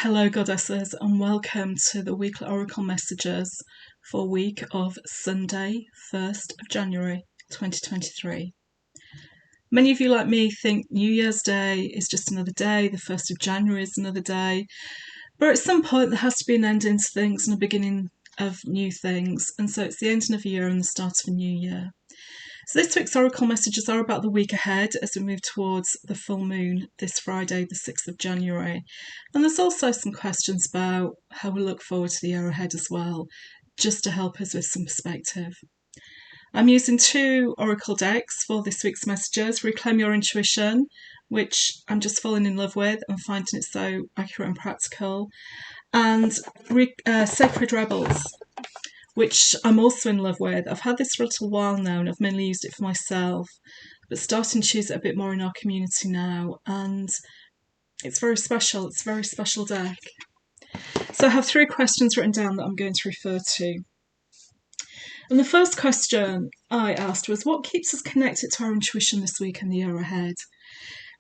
Hello, goddesses, and welcome to the weekly oracle messages for week of Sunday, 1st of January 2023. Many of you, like me, think New Year's Day is just another day, the 1st of January is another day, but at some point there has to be an ending to things and a beginning of new things, and so it's the ending of a year and the start of a new year. So this week's oracle messages are about the week ahead as we move towards the full moon this Friday, the 6th of January. And there's also some questions about how we look forward to the year ahead as well, just to help us with some perspective. I'm using two oracle decks for this week's messages: Reclaim Your Intuition, which I'm just falling in love with and finding it so accurate and practical, and Sacred Rebels, which I'm also in love with. I've had this for a little while now and I've mainly used it for myself, but starting to use it a bit more in our community now, and it's very special. It's a very special deck. So I have three questions written down that I'm going to refer to. And the first question I asked was, what keeps us connected to our intuition this week and the year ahead?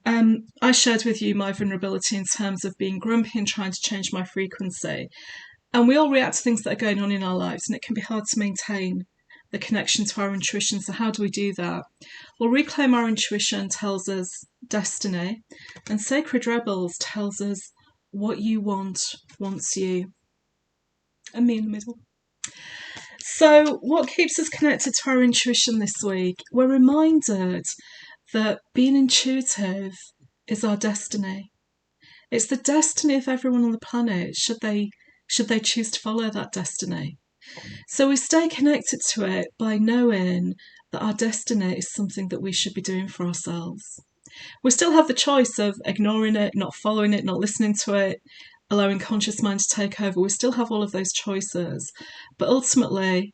I shared with you my vulnerability in terms of being grumpy and trying to change my frequency. And we all react to things that are going on in our lives, and it can be hard to maintain the connection to our intuition. So how do we do that? Well, Reclaim Our Intuition tells us destiny, and Sacred Rebels tells us what you want wants you, and me in the middle. So what keeps us connected to our intuition this week? We're reminded that being intuitive is our destiny. It's the destiny of everyone on the planet, should they choose to follow that destiny. So we stay connected to it by knowing that our destiny is something that we should be doing for ourselves. We still have the choice of ignoring it, not following it, not listening to it, allowing conscious mind to take over. We still have all of those choices. But ultimately,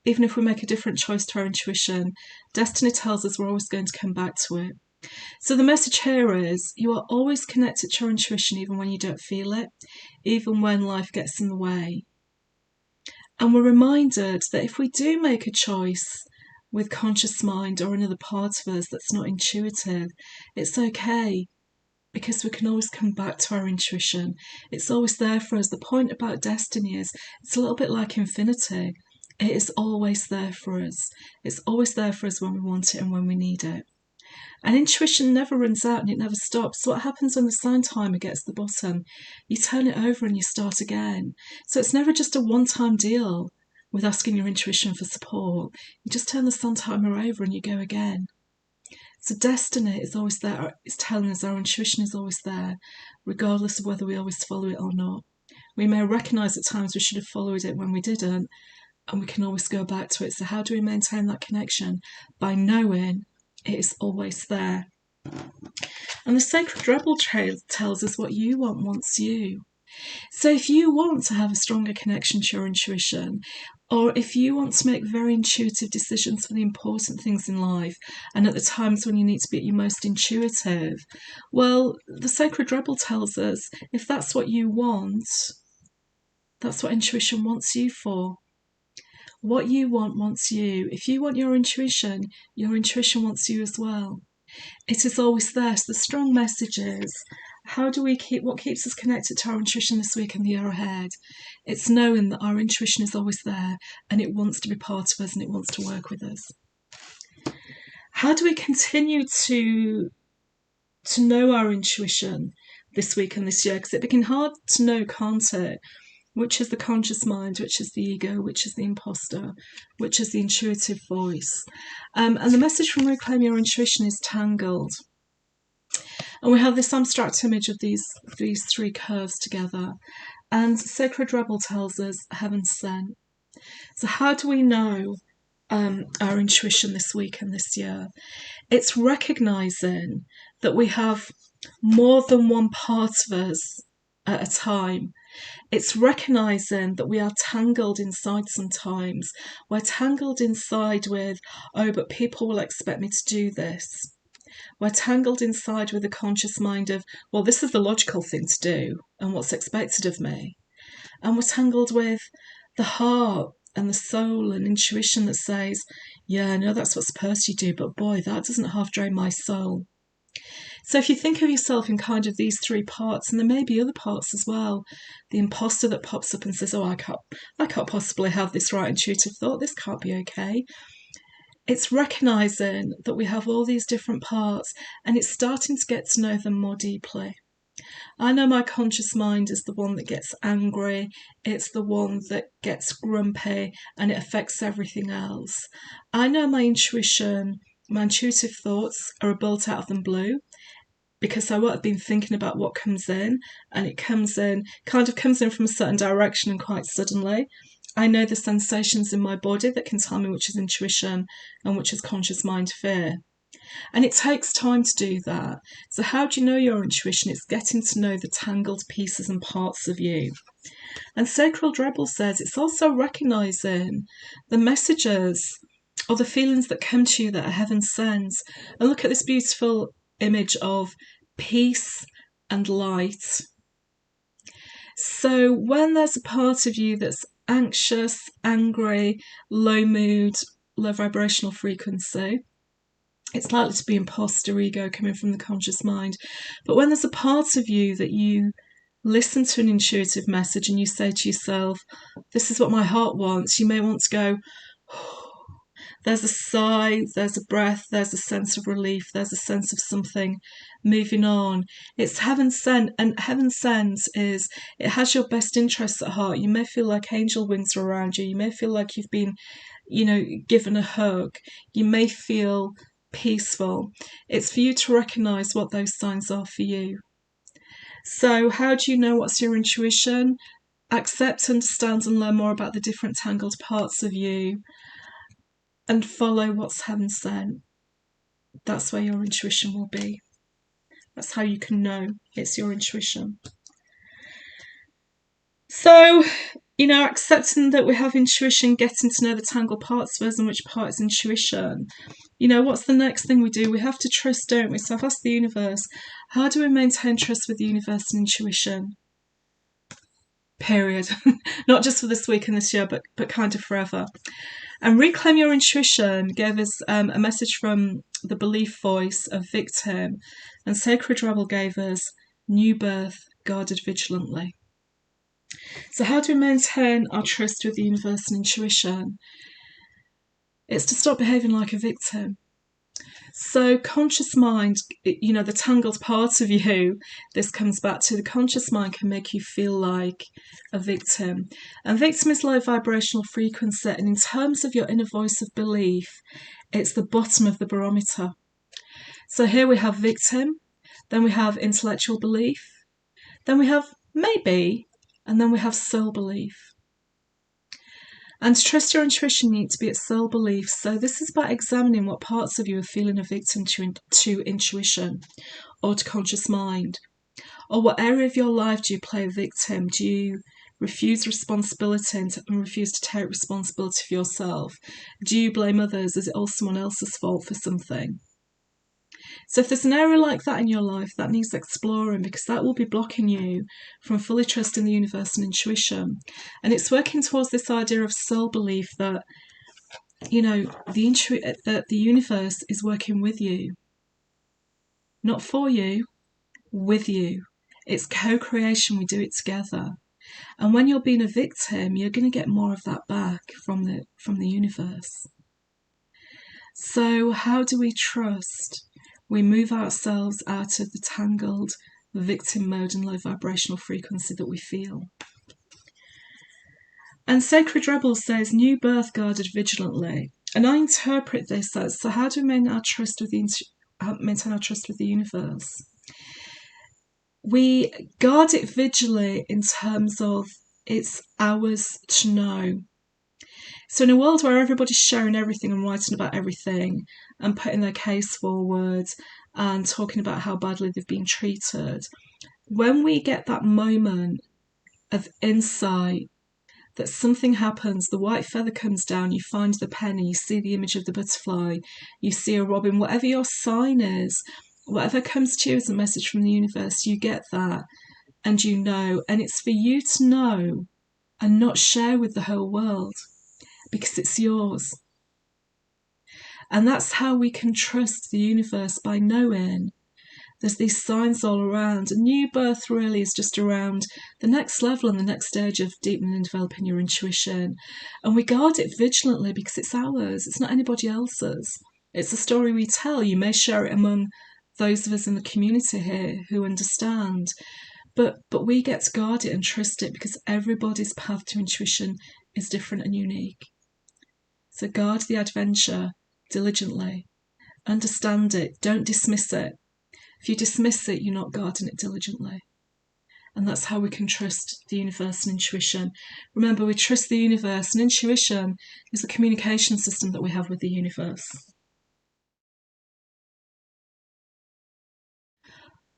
even if we make a different choice to our intuition, destiny tells us we're always going to come back to it. So the message here is, you are always connected to your intuition even when you don't feel it, even when life gets in the way. And we're reminded that if we do make a choice with conscious mind or another part of us that's not intuitive, it's okay, because we can always come back to our intuition. It's always there for us. The point about destiny is it's a little bit like infinity. It is always there for us. It's always there for us when we want it and when we need it. And intuition never runs out and it never stops. So what happens when the sign timer gets to the bottom? You turn it over and you start again. So it's never just a one-time deal with asking your intuition for support. You just turn the sun timer over and you go again. So destiny is always there. It's telling us our intuition is always there, regardless of whether we always follow it or not. We may recognise at times we should have followed it when we didn't, and we can always go back to it. So how do we maintain that connection? By knowing it is always there. And the Sacred Rebel tells us what you want wants you. So if you want to have a stronger connection to your intuition, or if you want to make very intuitive decisions for the important things in life, and at the times when you need to be at your most intuitive, well, the Sacred Rebel tells us if that's what you want, that's what intuition wants you for. What you want wants you. If you want your intuition wants you as well. It is always there. So the strong message is, what keeps us connected to our intuition this week and the year ahead? It's knowing that our intuition is always there and it wants to be part of us and it wants to work with us. How do we continue to know our intuition this week and this year? Because it became hard to know, can't it? Which is the conscious mind, which is the ego, which is the imposter, which is the intuitive voice. And the message from Reclaim Your Intuition is tangled. And we have this abstract image of these three curves together. And Sacred Rebel tells us heaven sent. So how do we know our intuition this week and this year? It's recognising that we have more than one part of us at a time. It's recognising that we are tangled inside sometimes. We're tangled inside with, oh, but people will expect me to do this. We're tangled inside with the conscious mind of, well, this is the logical thing to do and what's expected of me. And we're tangled with the heart and the soul and intuition that says, yeah, I know that's what supposed to do, but boy, that doesn't half drain my soul. So if you think of yourself in kind of these three parts, and there may be other parts as well, the imposter that pops up and says, oh, I can't possibly have this right intuitive thought, this can't be okay. It's recognizing that we have all these different parts, and it's starting to get to know them more deeply. I know my conscious mind is the one that gets angry, it's the one that gets grumpy, and it affects everything else. I know my intuition, my intuitive thoughts are built out of them blue, because I've been thinking about what comes in, and it comes in from a certain direction and quite suddenly. I know the sensations in my body that can tell me which is intuition and which is conscious mind fear. And it takes time to do that. So how do you know your intuition? It's getting to know the tangled pieces and parts of you. And Sacred Rebel says it's also recognizing the messages or the feelings that come to you that are heaven sent. And look at this beautiful image of peace and light. So when there's a part of you that's anxious, angry, low mood, low vibrational frequency, it's likely to be imposter ego coming from the conscious mind. But when there's a part of you that you listen to an intuitive message and you say to yourself, this is what my heart wants, you may want to go, there's a sigh, there's a breath, there's a sense of relief, there's a sense of something moving on. It's heaven sent, and heaven sent is, it has your best interests at heart. You may feel like angel wings are around you. You may feel like you've been, given a hug. You may feel peaceful. It's for you to recognise what those signs are for you. So how do you know what's your intuition? Accept, understand and learn more about the different tangled parts of you, and follow what's heaven sent. That's where your intuition will be. That's how you can know it's your intuition. So, accepting that we have intuition, getting to know the tangled parts of us and which part is intuition. What's the next thing we do? We have to trust, don't we? So I've asked the universe, how do we maintain trust with the universe and intuition? Period. Not just for this week and this year, but kind of forever. And Reclaim Your Intuition gave us a message from the belief voice of victim, and Sacred Rebel gave us new birth, guarded vigilantly. So how do we maintain our trust with the universe and intuition? It's to stop behaving like a victim. So conscious mind, the tangled part of you, this comes back to the conscious mind can make you feel like a victim. And victim is low vibrational frequency. And in terms of your inner voice of belief, it's the bottom of the barometer. So here we have victim, then we have intellectual belief, then we have maybe, and then we have soul belief. And to trust your intuition, you need to be at soul belief. So this is about examining what parts of you are feeling a victim to intuition or to conscious mind. Or what area of your life do you play a victim? Do you refuse responsibility and refuse to take responsibility for yourself? Do you blame others? Is it all someone else's fault for something? So if there's an area like that in your life, that needs exploring, because that will be blocking you from fully trusting the universe and intuition. And it's working towards this idea of soul belief that, that the universe is working with you. Not for you, with you. It's co-creation, we do it together. And when you're being a victim, you're going to get more of that back from the universe. So how do we trust? We move ourselves out of the tangled victim mode and low vibrational frequency that we feel. And Sacred Rebel says, new birth guarded vigilantly. And I interpret this as, so how do we maintain our trust with the universe? We guard it vigilantly in terms of it's ours to know. So in a world where everybody's sharing everything and writing about everything and putting their case forward and talking about how badly they've been treated, when we get that moment of insight that something happens, the white feather comes down, you find the penny, you see the image of the butterfly, you see a robin, whatever your sign is, whatever comes to you as a message from the universe, you get that and you know. And it's for you to know and not share with the whole world, because it's yours. And that's how we can trust the universe, by knowing There's these signs all around. A new birth really is just around the next level and the next stage of deepening and developing your intuition. And we guard it vigilantly because it's ours, it's not anybody else's. It's a story we tell. You may share it among those of us in the community here who understand. But we get to guard it and trust it because everybody's path to intuition is different and unique. So guard the adventure diligently. Understand it. Don't dismiss it. If you dismiss it, you're not guarding it diligently. And that's how we can trust the universe and intuition. Remember, we trust the universe, and intuition is the communication system that we have with the universe.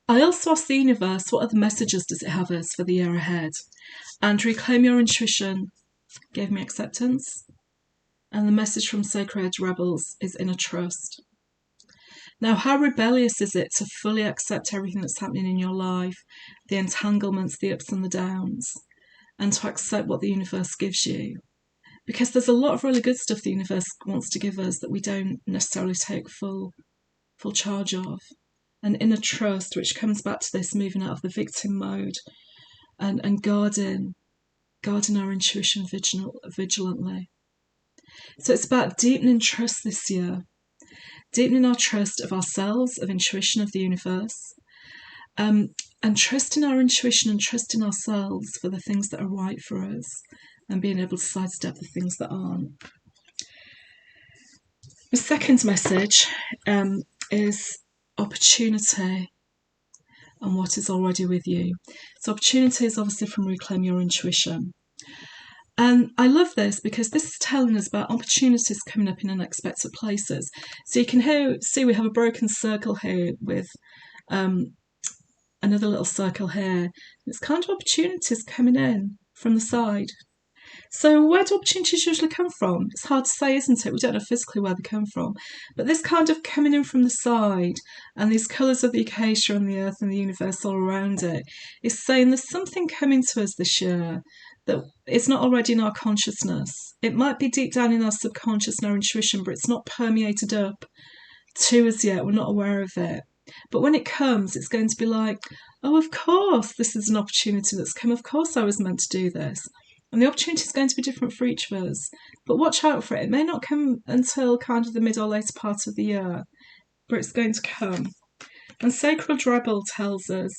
I also asked the universe, what other messages does it have us for the year ahead? And reclaim your intuition gave me acceptance. And the message from Sacred Rebels is inner trust. Now, how rebellious is it to fully accept everything that's happening in your life, the entanglements, the ups and the downs, and to accept what the universe gives you? Because there's a lot of really good stuff the universe wants to give us that we don't necessarily take full charge of. And inner trust, which comes back to this moving out of the victim mode and guarding our intuition vigilantly. So it's about deepening trust this year. Deepening our trust of ourselves, of intuition, of the universe, and trusting our intuition and trusting ourselves for the things that are right for us and being able to sidestep the things that aren't. The second message is opportunity and what is already with you. So opportunity is obviously from Reclaim Your Intuition. And I love this because this is telling us about opportunities coming up in unexpected places. So you can see we have a broken circle here with another little circle here. It's kind of opportunities coming in from the side. So where do opportunities usually come from? It's hard to say, isn't it? We don't know physically where they come from. But this kind of coming in from the side and these colours of the acacia and the earth and the universe all around it is saying there's something coming to us this year that it's not already in our consciousness. It might be deep down in our subconscious and our intuition, but it's not permeated up to us yet. We're not aware of it. But when it comes, it's going to be like, oh, of course, this is an opportunity that's come. Of course I was meant to do this. And the opportunity is going to be different for each of us. But watch out for it. It may not come until kind of the mid or later part of the year, but it's going to come. And Sacred Rebel tells us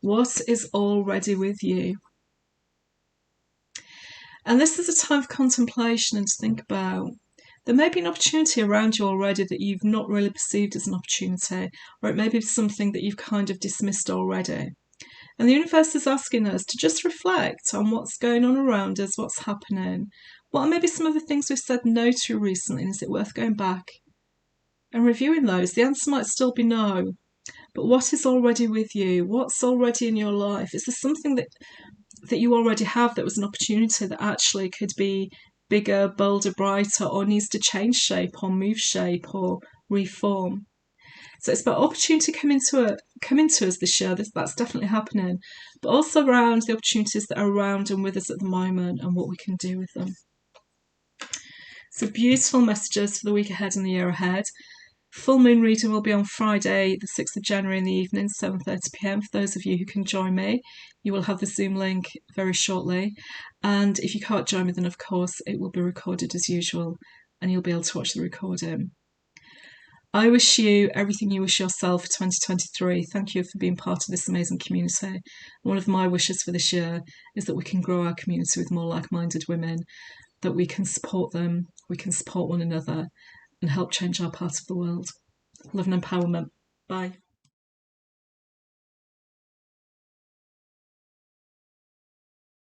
what is already with you. And this is a time of contemplation and to think about. There may be an opportunity around you already that you've not really perceived as an opportunity, or it may be something that you've kind of dismissed already. And the universe is asking us to just reflect on what's going on around us, what's happening. What are maybe some of the things we've said no to recently, and is it worth going back and reviewing those? The answer might still be no. But what is already with you? What's already in your life? Is there something that you already have that was an opportunity that actually could be bigger, bolder, brighter, or needs to change shape or move shape or reform? So it's about opportunity coming to us this year. That's definitely happening, but also around the opportunities that are around and with us at the moment and what we can do with them. So beautiful messages for the week ahead and the year ahead. Full moon reading will be on Friday, the 6th of January in the evening, 7:30 p.m. For those of you who can join me, you will have the Zoom link very shortly. And if you can't join me, then of course it will be recorded as usual and you'll be able to watch the recording. I wish you everything you wish yourself for 2023. Thank you for being part of this amazing community. One of my wishes for this year is that we can grow our community with more like-minded women, that we can support them, we can support one another, and help change our part of the world. Love and empowerment. Bye.